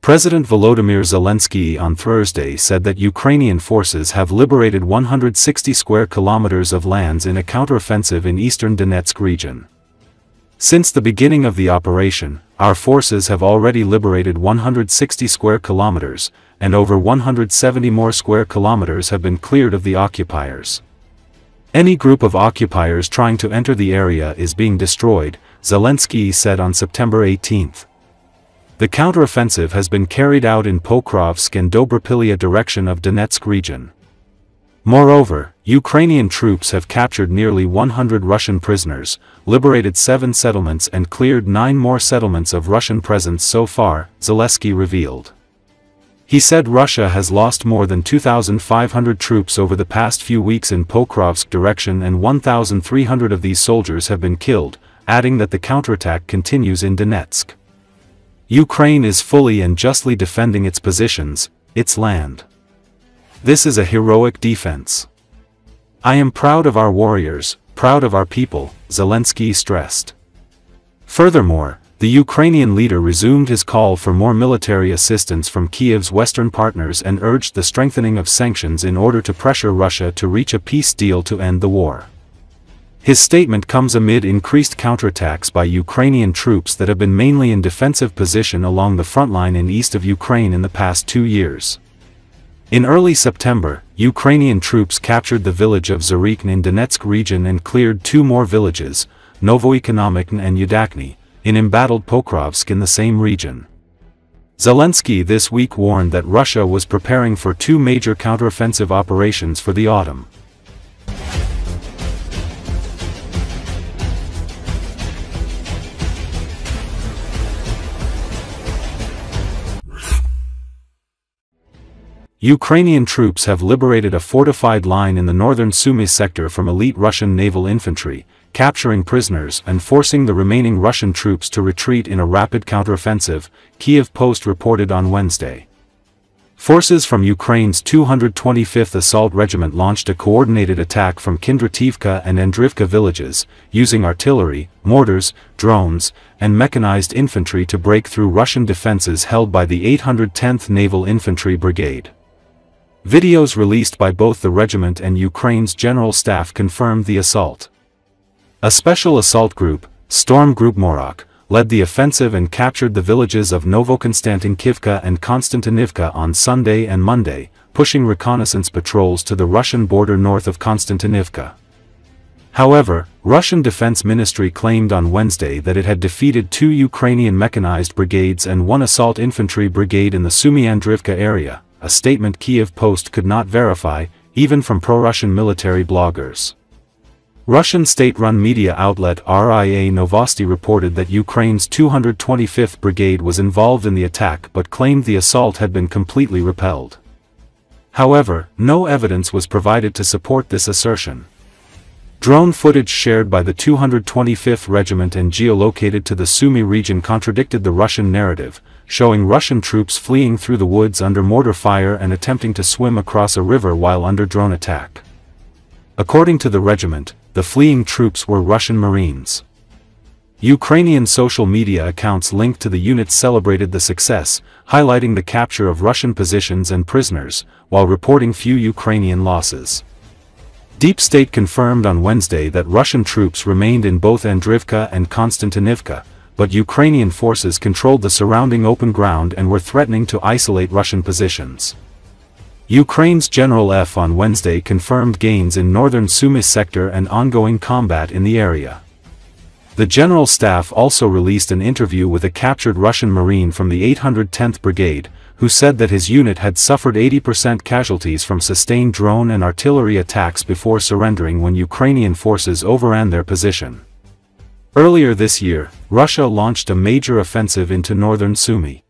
President Volodymyr Zelenskiy on Thursday said that Ukrainian forces have liberated 160 square kilometers of lands in a counteroffensive in eastern Donetsk region. Since the beginning of the operation, our forces have already liberated 160 square kilometers, and over 170 more square kilometers have been cleared of the occupiers. Any group of occupiers trying to enter the area is being destroyed, Zeleskiy said on September 18. The counteroffensive has been carried out in Pokrovsk and Dobropillia direction of Donetsk region. Moreover, Ukrainian troops have captured nearly 100 Russian prisoners, liberated 7 settlements and cleared 9 more settlements of Russian presence so far, Zeleskiy revealed. He said Russia has lost more than 2,500 troops over the past few weeks in Pokrovsk direction and 1,300 of these soldiers have been killed, adding that the counterattack continues in Donetsk. Ukraine is fully and justly defending its positions, its land. This is a heroic defense. I am proud of our warriors, proud of our people, Zelensky stressed. Furthermore, the Ukrainian leader resumed his call for more military assistance from Kiev's Western partners and urged the strengthening of sanctions in order to pressure Russia to reach a peace deal to end the war. His statement comes amid increased counterattacks by Ukrainian troops that have been mainly in defensive position along the front line in east of Ukraine in the past 2 years. In early September, Ukrainian troops captured the village of Zarichne in Donetsk region and cleared 2 more villages, Novoekonomichne and Udachne, in embattled Pokrovsk in the same region. Zelensky this week warned that Russia was preparing for 2 major counteroffensive operations for the autumn. Ukrainian troops have liberated a fortified line in the northern Sumy sector from elite Russian naval infantry, capturing prisoners and forcing the remaining Russian troops to retreat in a rapid counteroffensive, Kiev Post reported on Wednesday. Forces from Ukraine's 225th Assault Regiment launched a coordinated attack from Kindrativka and Andrivka villages, using artillery, mortars, drones, and mechanized infantry to break through Russian defenses held by the 810th Naval Infantry Brigade. Videos released by both the regiment and Ukraine's General Staff confirmed the assault. A special assault group, Storm Group Morok, led the offensive and captured the villages of Novokonstantinkivka and Konstantinivka on Sunday and Monday, pushing reconnaissance patrols to the Russian border north of Konstantinivka. However, Russian Defense Ministry claimed on Wednesday that it had defeated 2 Ukrainian mechanized brigades and 1 assault infantry brigade in the Sumy Andrivka area, a statement Kiev Post could not verify, even from pro-Russian military bloggers. Russian state-run media outlet RIA Novosti reported that Ukraine's 225th Brigade was involved in the attack but claimed the assault had been completely repelled. However, no evidence was provided to support this assertion. Drone footage shared by the 225th Regiment and geolocated to the Sumy region contradicted the Russian narrative, showing Russian troops fleeing through the woods under mortar fire and attempting to swim across a river while under drone attack. According to the regiment, the fleeing troops were Russian Marines. Ukrainian social media accounts linked to the units celebrated the success, highlighting the capture of Russian positions and prisoners, while reporting few Ukrainian losses. Deep State confirmed on Wednesday that Russian troops remained in both Andrivka and Konstantinivka, but Ukrainian forces controlled the surrounding open ground and were threatening to isolate Russian positions. Ukraine's General F on Wednesday confirmed gains in northern Sumy sector and ongoing combat in the area. The General Staff also released an interview with a captured Russian Marine from the 810th Brigade, who said that his unit had suffered 80% casualties from sustained drone and artillery attacks before surrendering when Ukrainian forces overran their position. Earlier this year, Russia launched a major offensive into northern Sumy.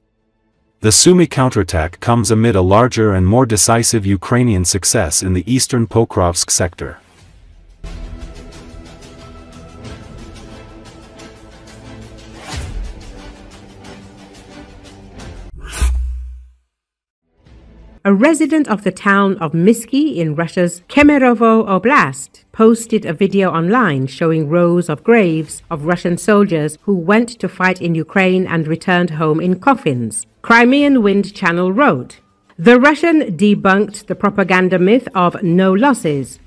The Sumy counterattack comes amid a larger and more decisive Ukrainian success in the eastern Pokrovsk sector. A resident of the town of Misky in Russia's Kemerovo Oblast posted a video online showing rows of graves of Russian soldiers who went to fight in Ukraine and returned home in coffins. Crimean Wind Channel wrote, "The Russian debunked the propaganda myth of no losses."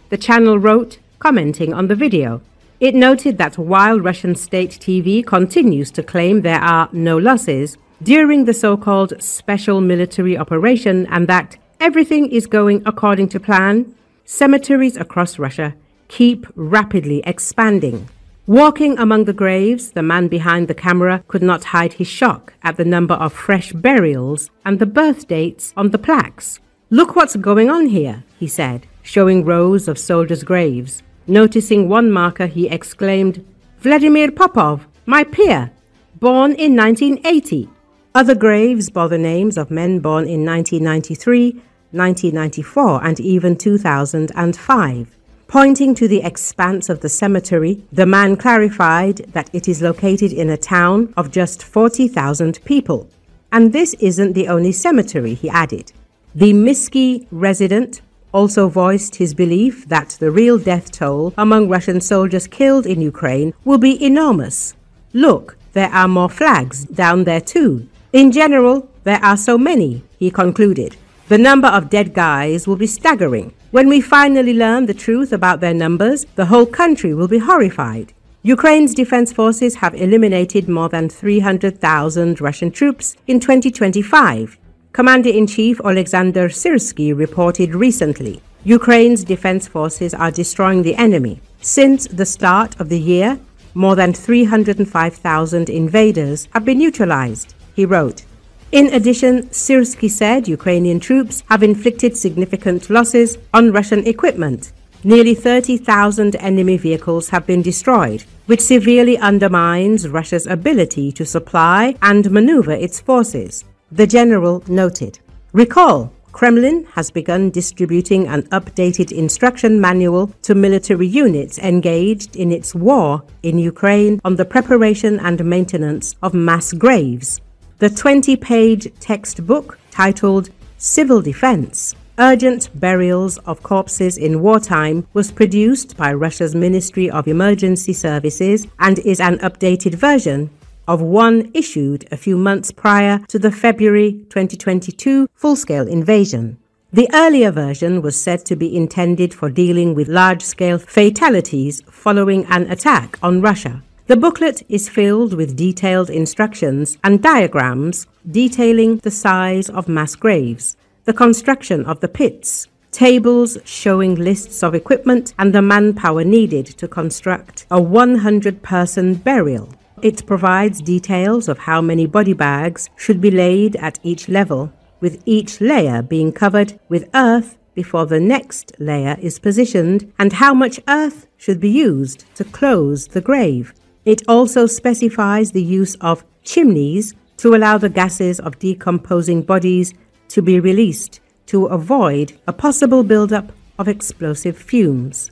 The channel wrote, commenting on the video. It noted that while Russian state TV continues to claim there are no losses during the so-called special military operation and that everything is going according to plan, cemeteries across Russia keep rapidly expanding. Walking among the graves, the man behind the camera could not hide his shock at the number of fresh burials and the birth dates on the plaques. "Look what's going on here," he said, showing rows of soldiers' graves. Noticing one marker, he exclaimed, "Vladimir Popov, my peer, born in 1980. Other graves bore the names of men born in 1993, 1994, and even 2005. Pointing to the expanse of the cemetery, the man clarified that it is located in a town of just 40,000 people. "And this isn't the only cemetery," he added. The Misky resident also voiced his belief that the real death toll among Russian soldiers killed in Ukraine will be enormous. "Look, there are more flags down there too. In general, there are so many," he concluded. "The number of dead guys will be staggering. When we finally learn the truth about their numbers, the whole country will be horrified." Ukraine's defense forces have eliminated more than 300,000 Russian troops in 2025. Commander-in-Chief Alexander Zarichne reported recently, Ukraine's defense forces are destroying the enemy. Since the start of the year, more than 305,000 invaders have been neutralized, he wrote. In addition, Zeleskiy said Ukrainian troops have inflicted significant losses on Russian equipment. Nearly 30,000 enemy vehicles have been destroyed, which severely undermines Russia's ability to supply and maneuver its forces, the general noted. Recall, Kremlin has begun distributing an updated instruction manual to military units engaged in its war in Ukraine on the preparation and maintenance of mass graves. The 20-page textbook, titled Civil Defense, Urgent Burials of Corpses in Wartime, was produced by Russia's Ministry of Emergency Services and is an updated version of one issued a few months prior to the February 2022 full-scale invasion. The earlier version was said to be intended for dealing with large-scale fatalities following an attack on Russia. The booklet is filled with detailed instructions and diagrams detailing the size of mass graves, the construction of the pits, tables showing lists of equipment and the manpower needed to construct a 100-person burial. It provides details of how many body bags should be laid at each level, with each layer being covered with earth before the next layer is positioned, and how much earth should be used to close the grave. It also specifies the use of chimneys to allow the gases of decomposing bodies to be released to avoid a possible buildup of explosive fumes.